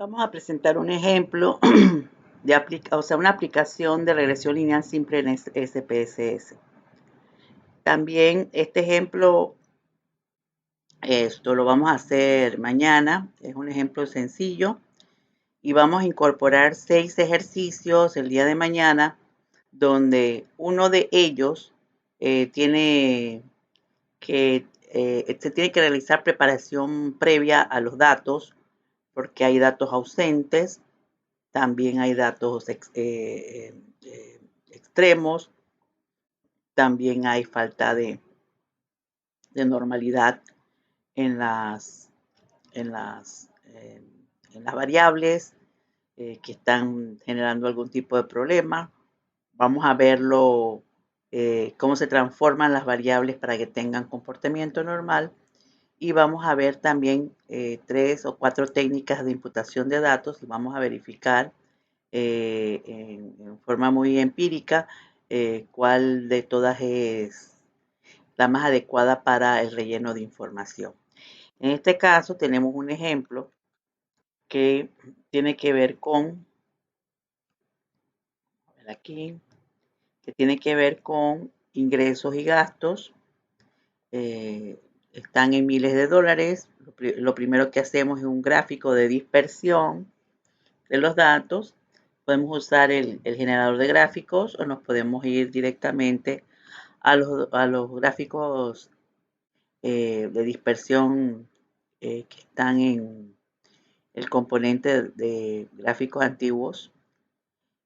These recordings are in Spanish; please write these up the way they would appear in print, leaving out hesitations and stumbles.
Vamos a presentar un ejemplo de una aplicación de regresión lineal simple en SPSS. También este ejemplo, esto lo vamos a hacer mañana, es un ejemplo sencillo y vamos a incorporar 6 ejercicios el día de mañana, donde uno de ellos se tiene que realizar preparación previa a los datos, porque hay datos ausentes. También hay datos extremos, también hay falta de normalidad en las variables que están generando algún tipo de problema. Vamos a verlo, cómo se transforman las variables para que tengan comportamiento normal. Y vamos a ver también 3 o 4 técnicas de imputación de datos y vamos a verificar en forma muy empírica cuál de todas es la más adecuada para el relleno de información. En este caso tenemos un ejemplo que tiene que ver con, aquí, que tiene que ver con ingresos y gastos. Están en miles de dólares. Lo primero que hacemos es un gráfico de dispersión de los datos. Podemos usar el generador de gráficos o nos podemos ir directamente a los gráficos de dispersión que están en el componente de gráficos antiguos.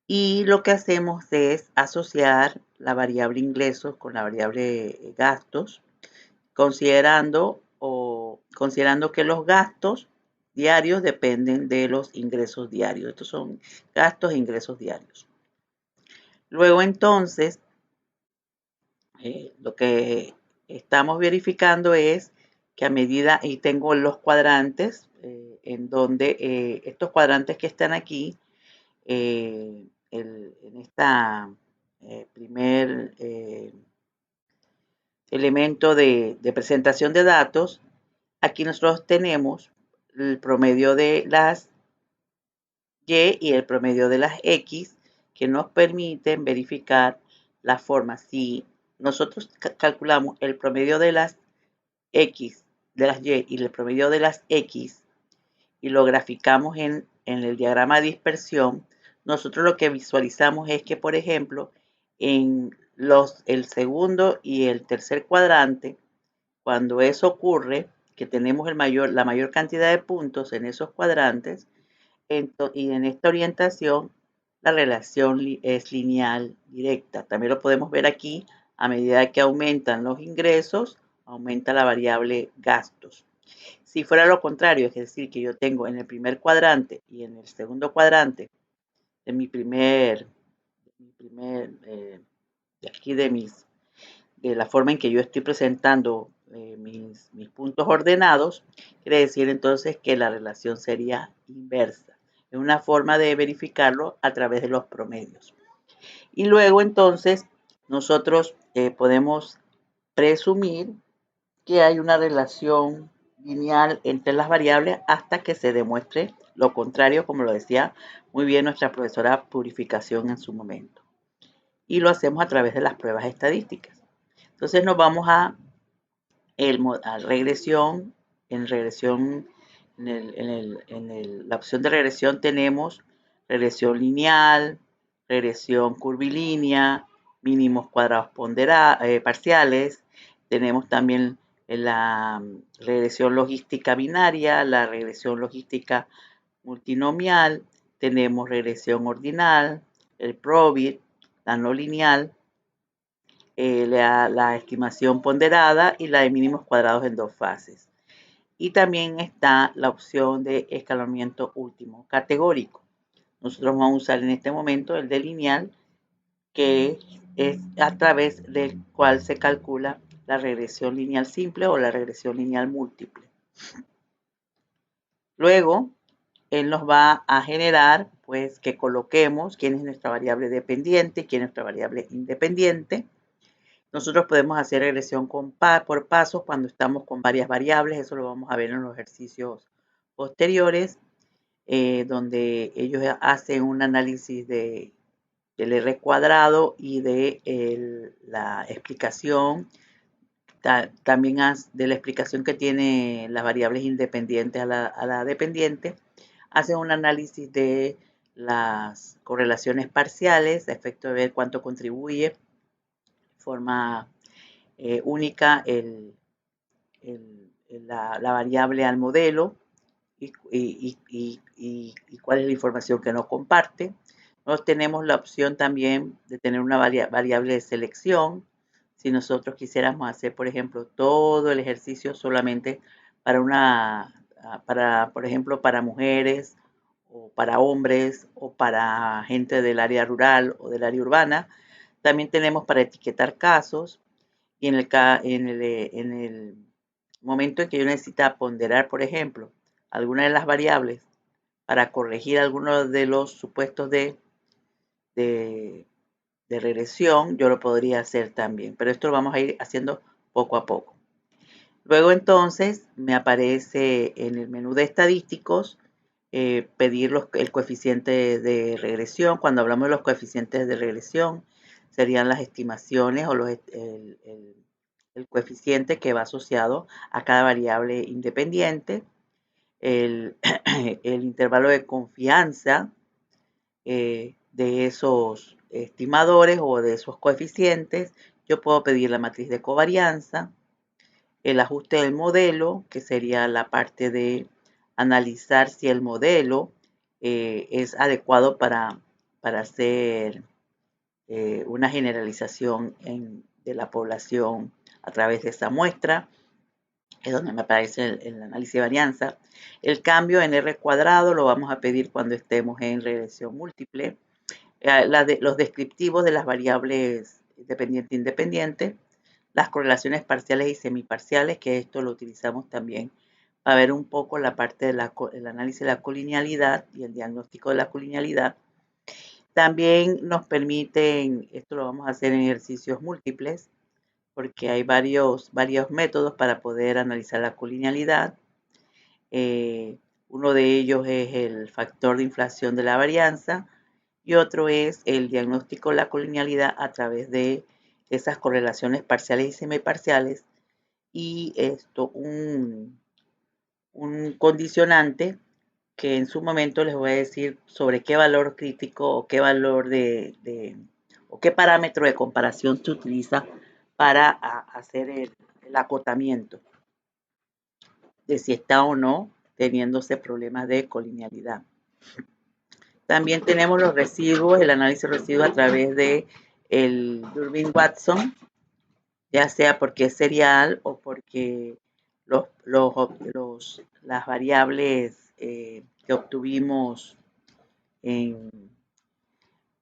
Y lo que hacemos es asociar la variable ingresos con la variable gastos, considerando que los gastos diarios dependen de los ingresos diarios. Estos son gastos e ingresos diarios. Luego entonces, lo que estamos verificando es que a medida, y tengo los cuadrantes, en donde estos cuadrantes que están aquí, en esta primer elemento de presentación de datos, aquí nosotros tenemos el promedio de las Y y el promedio de las X, que nos permiten verificar la forma. Si nosotros calculamos el promedio de las X, de las Y y el promedio de las X y lo graficamos en el diagrama de dispersión, nosotros lo que visualizamos es que, por ejemplo, en el segundo y el tercer cuadrante, cuando eso ocurre, que tenemos la mayor cantidad de puntos en esos cuadrantes, y en esta orientación la relación es lineal directa. También lo podemos ver aquí, a medida que aumentan los ingresos, aumenta la variable gastos. Si fuera lo contrario, es decir, que yo tengo en el primer cuadrante y en el segundo cuadrante de de la forma en que yo estoy presentando mis puntos ordenados, quiere decir entonces que la relación sería inversa. Es una forma de verificarlo a través de los promedios. Y luego entonces nosotros podemos presumir que hay una relación lineal entre las variables hasta que se demuestre lo contrario, como lo decía muy bien nuestra profesora Purificación en su momento. Y lo hacemos a través de las pruebas estadísticas. Entonces nos vamos a regresión. En regresión, la opción de regresión tenemos regresión lineal, regresión curvilínea, mínimos cuadrados parciales. Tenemos también la regresión logística binaria, la regresión logística multinomial. Tenemos regresión ordinal, el probit, la no lineal, la estimación ponderada y la de mínimos cuadrados en 2 fases. Y también está la opción de escalonamiento último categórico. Nosotros vamos a usar en este momento el de lineal, que es a través del cual se calcula la regresión lineal simple o la regresión lineal múltiple. Luego, él nos va a generar, pues, que coloquemos quién es nuestra variable dependiente, quién es nuestra variable independiente. Nosotros podemos hacer regresión por pasos cuando estamos con varias variables. Eso lo vamos a ver en los ejercicios posteriores. donde ellos hacen un análisis del R cuadrado y de la explicación, también de la explicación que tiene las variables independientes a la dependiente. Hacen un análisis de las correlaciones parciales, a efecto de ver cuánto contribuye de forma única la variable al modelo y cuál es la información que no comparte. Nosotros tenemos la opción también de tener una variable de selección. Si nosotros quisiéramos hacer, por ejemplo, todo el ejercicio solamente por ejemplo, para mujeres o para hombres o para gente del área rural o del área urbana, también tenemos para etiquetar casos y en el momento en que yo necesita ponderar, por ejemplo, alguna de las variables para corregir algunos de los supuestos de, de regresión, yo lo podría hacer también, pero esto lo vamos a ir haciendo poco a poco. Luego entonces me aparece en el menú de estadísticos pedir el coeficiente de regresión. Cuando hablamos de los coeficientes de regresión, serían las estimaciones o el coeficiente que va asociado a cada variable independiente, el, el intervalo de confianza de esos estimadores o de esos coeficientes. Yo puedo pedir la matriz de covarianza, el ajuste del modelo, que sería la parte de analizar si el modelo es adecuado para hacer una generalización de la población a través de esa muestra. Es donde me aparece el análisis de varianza. El cambio en R cuadrado lo vamos a pedir cuando estemos en regresión múltiple. Los descriptivos de las variables dependiente-independiente, las correlaciones parciales y semiparciales, que esto lo utilizamos también para ver un poco la parte del análisis de la colinealidad y el diagnóstico de la colinealidad. También nos permiten, esto lo vamos a hacer en ejercicios múltiples, porque hay varios métodos para poder analizar la colinealidad. Uno de ellos es el factor de inflación de la varianza y otro es el diagnóstico de la colinealidad a través de esas correlaciones parciales y semiparciales y esto un condicionante que en su momento les voy a decir sobre qué valor crítico o qué valor o qué parámetro de comparación se utiliza para hacer el acotamiento de si está o no teniéndose problemas de colinealidad. También tenemos los residuos, el análisis de residuos a través de el Durbin-Watson, ya sea porque es serial o porque las variables que obtuvimos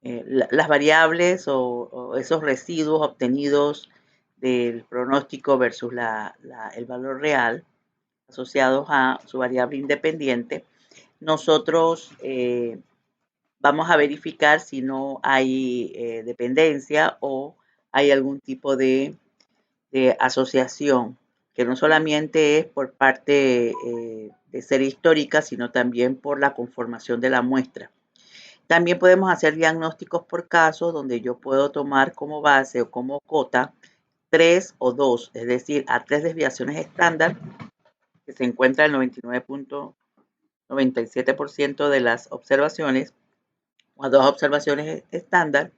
las variables o esos residuos obtenidos del pronóstico versus el valor real asociados a su variable independiente, nosotros vamos a verificar si no hay dependencia o hay algún tipo de asociación, que no solamente es por parte de serie histórica, sino también por la conformación de la muestra. También podemos hacer diagnósticos por caso, donde yo puedo tomar como base o como cota 3 o 2, es decir, a 3 desviaciones estándar, que se encuentra el 99.97% de las observaciones, o a 2 observaciones estándar,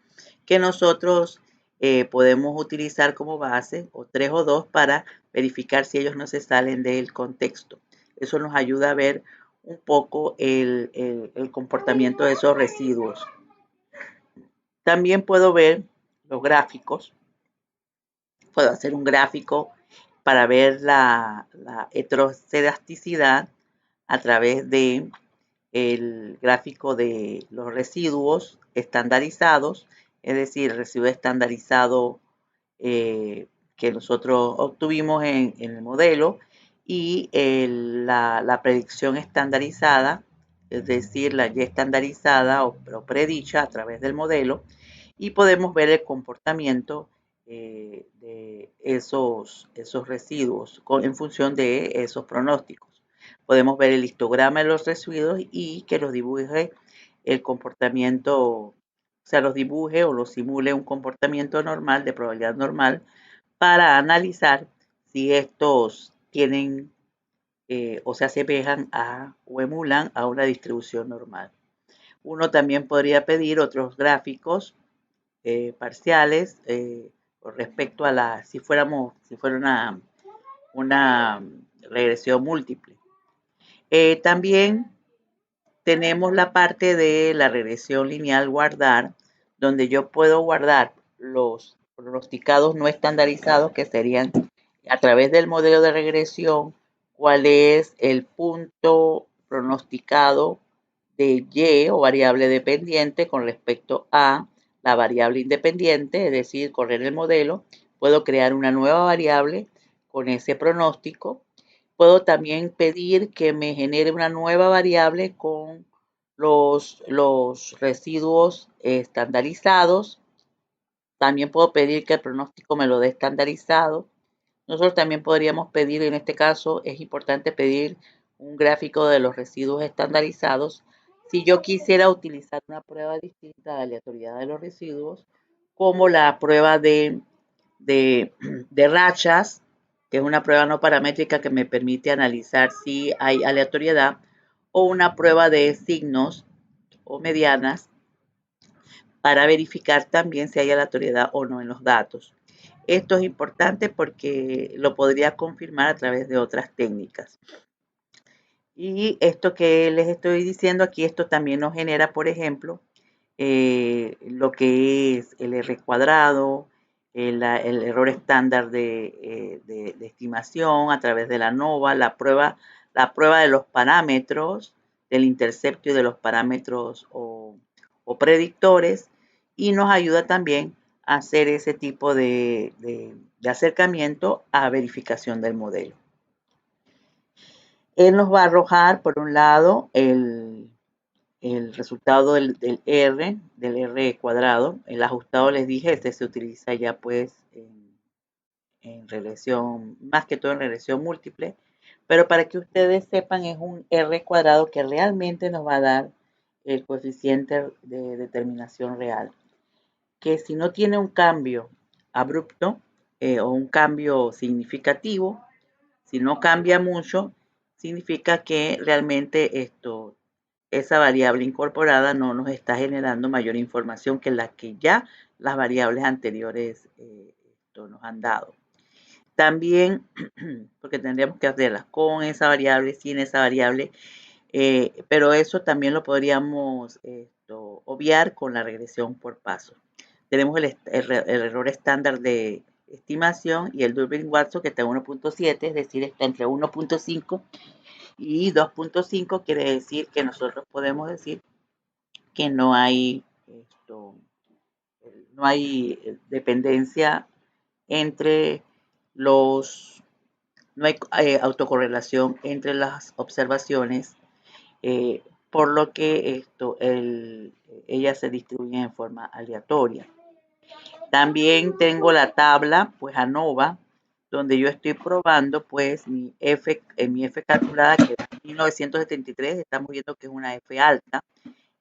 que nosotros podemos utilizar como base, o 3 o 2, para verificar si ellos no se salen del contexto. Eso nos ayuda a ver un poco el comportamiento de esos residuos. También puedo ver los gráficos. Puedo hacer un gráfico para ver la heterocedasticidad a través de el gráfico de los residuos estandarizados, es decir, el residuo estandarizado que nosotros obtuvimos en el modelo y la predicción estandarizada, es decir, la Y estandarizada o predicha a través del modelo, y podemos ver el comportamiento de esos residuos en función de esos pronósticos. podemos ver el histograma de los residuos y que los dibuje el comportamiento, o sea, los dibuje o los simule un comportamiento normal, de probabilidad normal, para analizar si estos tienen o se asemejan a o emulan a una distribución normal. Uno también podría pedir otros gráficos parciales con respecto a si fuera una regresión múltiple. También tenemos la parte de la regresión lineal guardar, donde yo puedo guardar los pronosticados no estandarizados, que serían a través del modelo de regresión, cuál es el punto pronosticado de Y o variable dependiente con respecto a la variable independiente, es decir, correr el modelo. Puedo crear una nueva variable con ese pronóstico. Puedo también pedir que me genere una nueva variable con los residuos estandarizados. También puedo pedir que el pronóstico me lo dé estandarizado. Nosotros también podríamos pedir, en este caso es importante pedir un gráfico de los residuos estandarizados. Si yo quisiera utilizar una prueba distinta de aleatoriedad de los residuos, como la prueba de rachas, que es una prueba no paramétrica que me permite analizar si hay aleatoriedad, o una prueba de signos o medianas para verificar también si hay aleatoriedad o no en los datos. Esto es importante porque lo podría confirmar a través de otras técnicas. Y esto que les estoy diciendo aquí, esto también nos genera, por ejemplo, lo que es el R cuadrado, el error estándar de estimación a través de la ANOVA, la prueba de los parámetros del intercepto y de los parámetros o predictores, y nos ayuda también a hacer ese tipo de acercamiento a verificación del modelo. Él nos va a arrojar, por un lado, el resultado del R cuadrado. El ajustado, les dije, este se utiliza ya pues en regresión, más que todo en regresión múltiple, pero para que ustedes sepan, es un R cuadrado que realmente nos va a dar el coeficiente de determinación real, que si no tiene un cambio abrupto o un cambio significativo, si no cambia mucho, significa que realmente esa variable incorporada no nos está generando mayor información que la que ya las variables anteriores nos han dado. También, porque tendríamos que hacerlas con esa variable, sin esa variable, pero eso también lo podríamos obviar con la regresión por pasos. Tenemos el error estándar de estimación y el Durbin-Watson, que está en 1.7, es decir, está entre 1.5 y 2.5, quiere decir que nosotros podemos decir que no hay dependencia entre no hay autocorrelación entre las observaciones, por lo que ellas se distribuyen en forma aleatoria. También tengo la tabla, pues ANOVA, donde yo estoy probando pues mi F calculada, que es 1973, estamos viendo que es una F alta.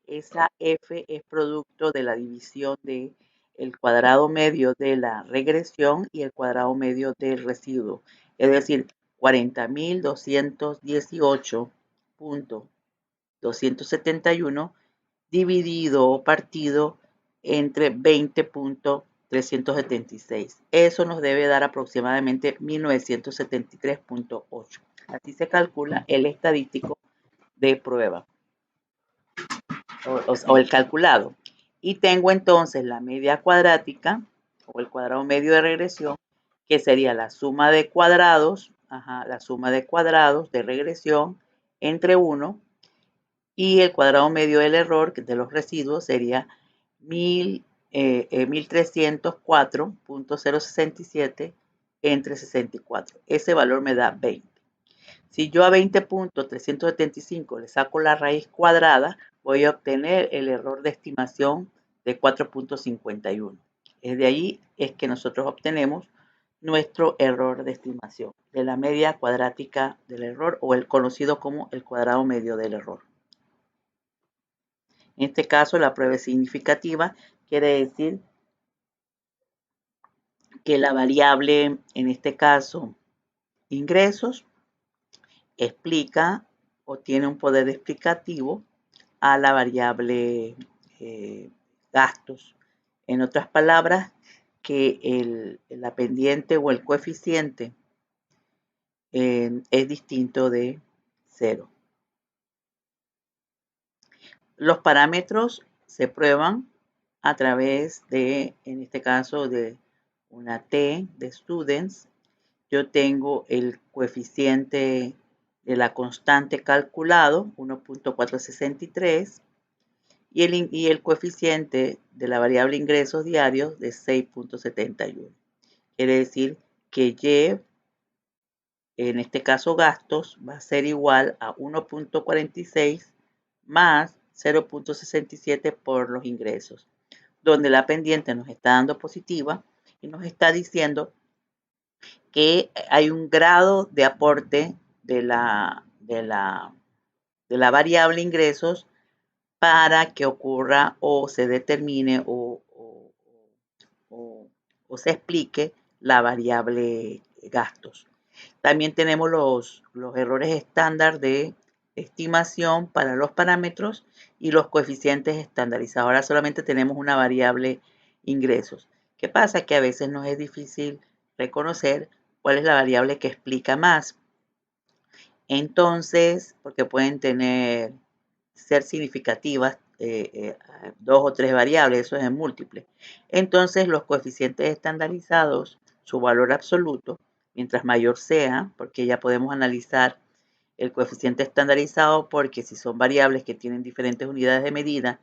Esa F es producto de la división de el cuadrado medio de la regresión y el cuadrado medio del residuo, es decir, 40.218.271 dividido o partido entre 20.376. Eso nos debe dar aproximadamente 1973.8. Así se calcula el estadístico de prueba o el calculado. Y tengo entonces la media cuadrática o el cuadrado medio de regresión, que sería la suma de cuadrados, de regresión entre 1 y el cuadrado medio del error de los residuos sería 1304.067 entre 64. Ese valor me da 20. Si yo a 20.375 le saco la raíz cuadrada, voy a obtener el error de estimación de 4.51. Es de ahí es que nosotros obtenemos nuestro error de estimación de la media cuadrática del error, o el conocido como el cuadrado medio del error. En este caso, la prueba es significativa, quiere decir que la variable, en este caso, ingresos, explica o tiene un poder explicativo a la variable gastos. En otras palabras, que la pendiente o el coeficiente es distinto de 0. Los parámetros se prueban a través de, en este caso, de una T de students. Yo tengo el coeficiente de la constante calculado, 1.463, y el coeficiente de la variable ingresos diarios de 6.71. Quiere decir que Y, en este caso gastos, va a ser igual a 1.46 más 0.67 por los ingresos, donde la pendiente nos está dando positiva y nos está diciendo que hay un grado de aporte de la variable ingresos para que ocurra o se determine o se explique la variable gastos. También tenemos los errores estándar de estimación para los parámetros y los coeficientes estandarizados. Ahora solamente tenemos una variable ingresos. ¿Qué pasa? Que a veces nos es difícil reconocer cuál es la variable que explica más. Entonces, porque pueden ser significativas 2 o 3 variables, eso es en múltiples. Entonces, los coeficientes estandarizados, su valor absoluto, mientras mayor sea, porque ya podemos analizar el coeficiente estandarizado, porque si son variables que tienen diferentes unidades de medida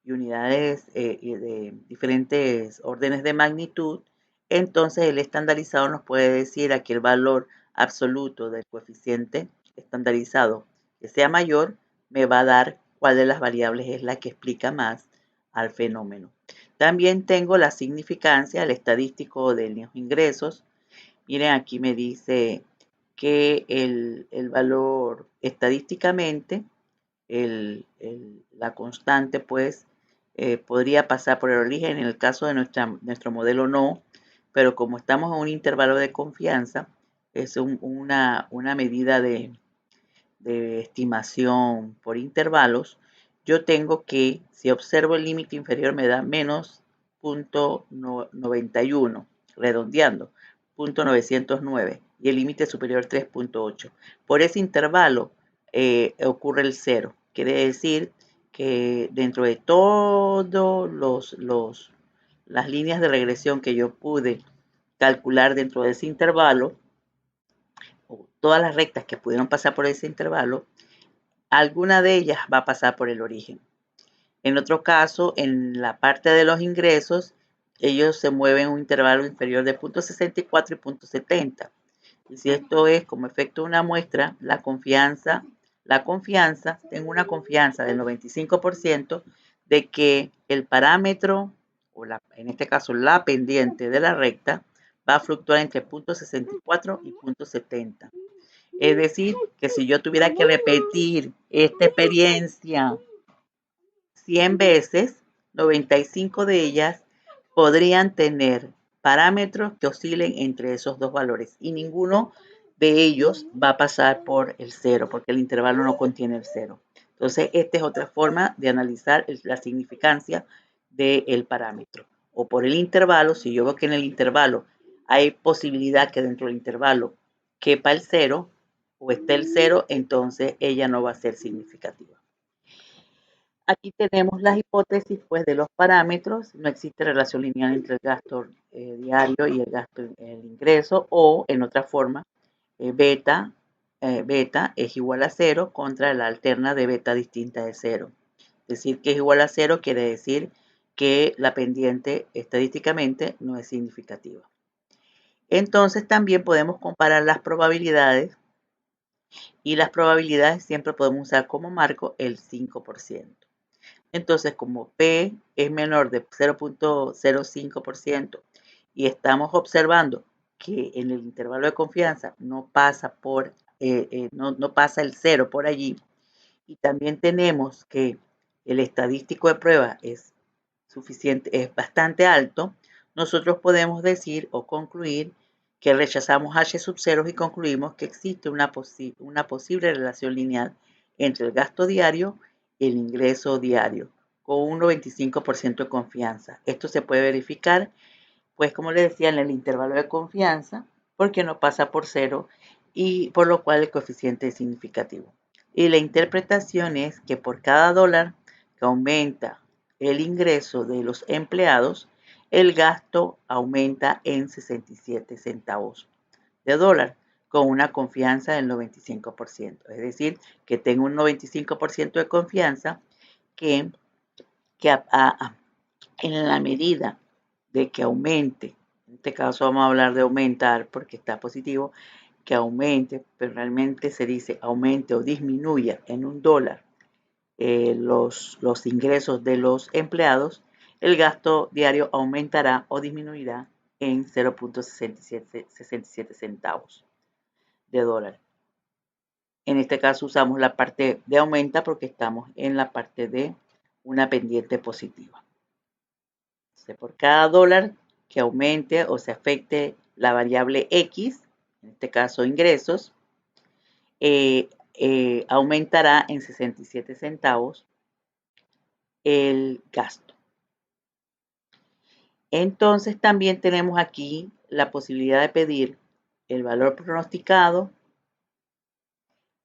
y unidades de diferentes órdenes de magnitud, entonces el estandarizado nos puede decir aquí el valor absoluto del coeficiente estandarizado que sea mayor, me va a dar cuál de las variables es la que explica más al fenómeno. También tengo la significancia, el estadístico de los ingresos. Miren, aquí me dice que el valor estadísticamente, la constante, pues, podría pasar por el origen. En el caso de nuestro modelo no, pero como estamos en un intervalo de confianza, es una medida de estimación por intervalos, yo tengo que, si observo el límite inferior, me da menos 0.91, redondeando, 0.909, y el límite superior 3.8. Por ese intervalo ocurre el 0. Quiere decir que dentro de todas las líneas de regresión que yo pude calcular dentro de ese intervalo, o todas las rectas que pudieron pasar por ese intervalo, alguna de ellas va a pasar por el origen. En otro caso, en la parte de los ingresos, ellos se mueven en un intervalo inferior de 0.64 y 0.70. Y si esto es como efecto de una muestra, tengo una confianza del 95% de que el parámetro, o en este caso la pendiente de la recta, va a fluctuar entre 0.64 y 0.70. Es decir, que si yo tuviera que repetir esta experiencia 100 veces, 95 de ellas podrían tener parámetros que oscilen entre esos dos valores y ninguno de ellos va a pasar por el 0 porque el intervalo no contiene el 0. Entonces, esta es otra forma de analizar la significancia del parámetro. O por el intervalo, si yo veo que en el intervalo hay posibilidad que dentro del intervalo quepa el 0 o esté el 0, entonces ella no va a ser significativa. Aquí tenemos las hipótesis pues, de los parámetros. No existe relación lineal entre el gasto diario y el ingreso, o en otra forma, beta es igual a 0 contra la alterna de beta distinta de 0. Decir que es igual a 0 quiere decir que la pendiente estadísticamente no es significativa. Entonces también podemos comparar las probabilidades, y las probabilidades siempre podemos usar como marco el 5%. Entonces, como P es menor de 0.05% y estamos observando que en el intervalo de confianza no pasa no pasa el 0 por allí, y también tenemos que el estadístico de prueba es bastante alto, nosotros podemos decir o concluir que rechazamos H sub 0 y concluimos que existe una posible relación lineal entre el gasto diario y el ingreso diario, con un 95% de confianza. Esto se puede verificar, pues como les decía, en el intervalo de confianza, porque no pasa por 0 y por lo cual el coeficiente es significativo. Y la interpretación es que por cada dólar que aumenta el ingreso de los empleados, el gasto aumenta en 67 centavos de dólar, con una confianza del 95%. Es decir, que tengo un 95% de confianza que en la medida de que aumente, en este caso vamos a hablar de aumentar porque está positivo, que aumente, pero realmente se dice aumente o disminuya en un dólar los ingresos de los empleados, el gasto diario aumentará o disminuirá en 0.67 centavos de dólar. En este caso usamos la parte de aumenta porque estamos en la parte de una pendiente positiva. Entonces, por cada dólar que aumente o se afecte la variable X, en este caso ingresos, aumentará en 67 centavos el gasto. Entonces también tenemos aquí la posibilidad de pedir el valor pronosticado,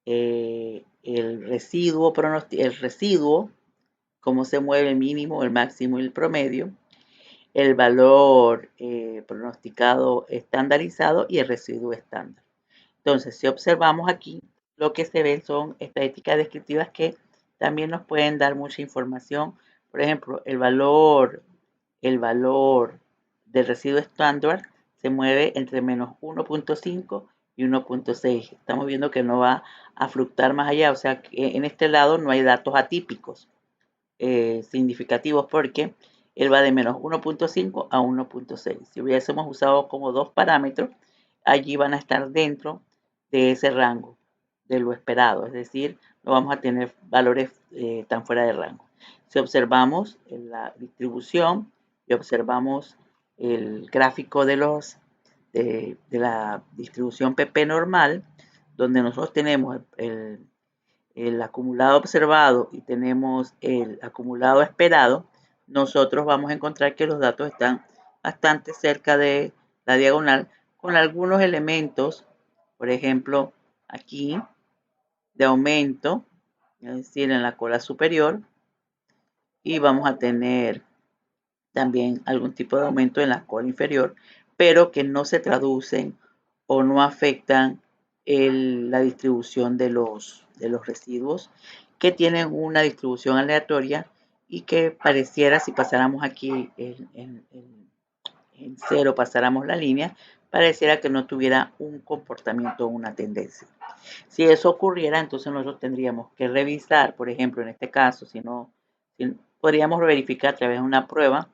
el residuo, cómo se mueve el mínimo, el máximo y el promedio, el valor pronosticado estandarizado y el residuo estándar. Entonces, si observamos aquí, lo que se ven son estadísticas descriptivas que también nos pueden dar mucha información. Por ejemplo, el valor del residuo estándar se mueve entre menos 1.5 y 1.6. Estamos viendo que no va a fluctuar más allá, o sea que en este lado no hay datos atípicos significativos porque él va de menos 1.5 a 1.6. Si hubiésemos usado como dos parámetros, allí van a estar dentro de ese rango, de lo esperado, es decir, no vamos a tener valores tan fuera de rango. Si observamos la distribución y observamos el gráfico de la distribución PP normal, donde nosotros tenemos el acumulado observado y tenemos el acumulado esperado, nosotros vamos a encontrar que los datos están bastante cerca de la diagonal con algunos elementos, por ejemplo, aquí de aumento, es decir, en la cola superior, y vamos a tener también algún tipo de aumento en la cola inferior, pero que no se traducen o no afectan la distribución de los residuos, que tienen una distribución aleatoria y que pareciera, si pasáramos aquí en 0, pasáramos la línea, pareciera que no tuviera un comportamiento o una tendencia. Si eso ocurriera, entonces nosotros tendríamos que revisar, por ejemplo, en este caso, si podríamos verificar a través de una prueba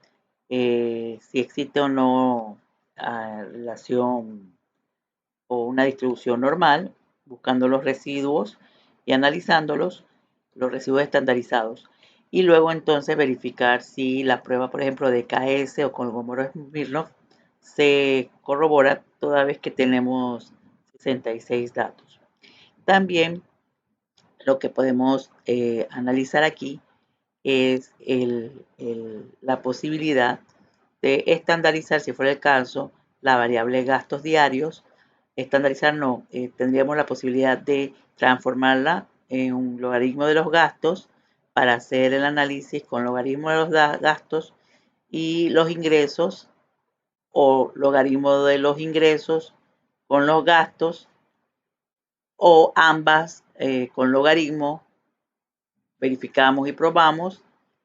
si existe o no relación o una distribución normal, buscando los residuos y analizándolos, los residuos estandarizados. Y luego entonces verificar si la prueba, por ejemplo, de KS o con Kolmogorov-Smirnov se corrobora toda vez que tenemos 66 datos. También lo que podemos analizar aquí es la posibilidad de estandarizar, si fuera el caso, la variable gastos diarios. Estandarizar no, tendríamos la posibilidad de transformarla en un logaritmo de los gastos para hacer el análisis con logaritmo de los gastos y los ingresos, o logaritmo de los ingresos con los gastos, o ambas con logaritmo. Verificamos y probamos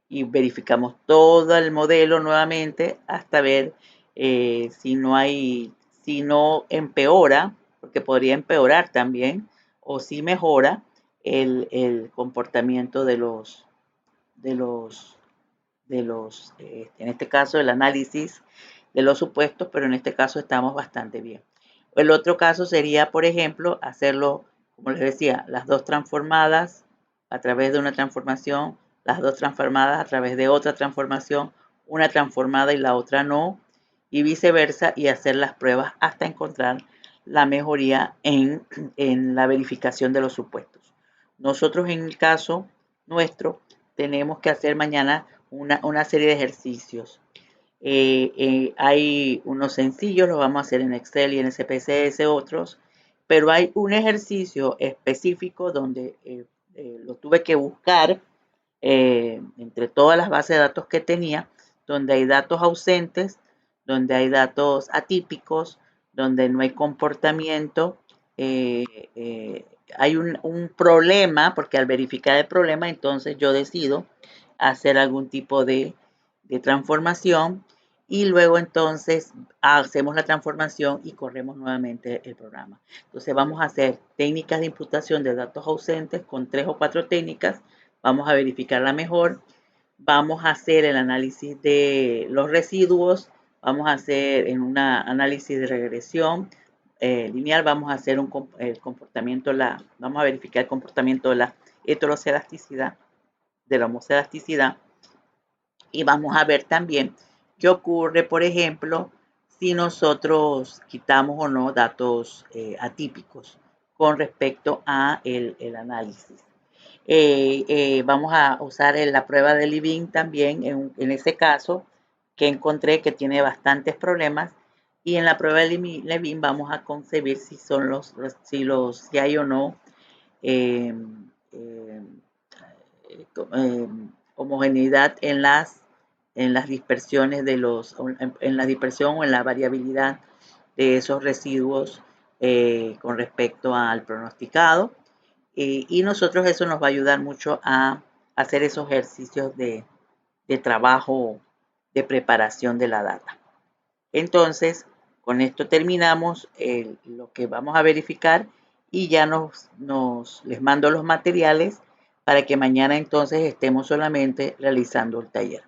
y verificamos todo el modelo nuevamente hasta ver si no empeora, porque podría empeorar también, o si mejora el comportamiento en este caso el análisis de los supuestos, pero en este caso estamos bastante bien. El otro caso sería, por ejemplo, hacerlo, como les decía, las dos transformadas a través de una transformación, las dos transformadas a través de otra transformación, una transformada y la otra no, y viceversa, y hacer las pruebas hasta encontrar la mejoría en la verificación de los supuestos. Nosotros en el caso nuestro tenemos que hacer mañana una serie de ejercicios. Hay unos sencillos, los vamos a hacer en Excel y en SPSS otros, pero hay un ejercicio específico donde lo tuve que buscar entre todas las bases de datos que tenía, donde hay datos ausentes, donde hay datos atípicos, donde no hay comportamiento. eh, eh, hay un problema, porque al verificar el problema, entonces yo decido hacer algún tipo de transformación y luego entonces hacemos la transformación y corremos nuevamente el programa. Entonces vamos a hacer técnicas de imputación de datos ausentes con 3 o 4 técnicas. Vamos a verificarla mejor. Vamos a hacer el análisis de los residuos. Vamos a hacer en un análisis de regresión lineal. Vamos a hacer el comportamiento, vamos a verificar el comportamiento de la heterocelasticidad, de la homocelasticidad. Y vamos a ver también qué ocurre, por ejemplo, si nosotros quitamos o no datos atípicos con respecto a el análisis. Vamos a usar la prueba de Levin también en ese caso que encontré que tiene bastantes problemas, y en la prueba de Levin vamos a concebir si son si hay o no eh, eh, eh, homogeneidad en las dispersiones en la dispersión o en la variabilidad de esos residuos con respecto al pronosticado. Y nosotros eso nos va a ayudar mucho a hacer esos ejercicios de trabajo de preparación de la data. Entonces, con esto terminamos lo que vamos a verificar y ya les mando los materiales para que mañana entonces estemos solamente realizando el taller.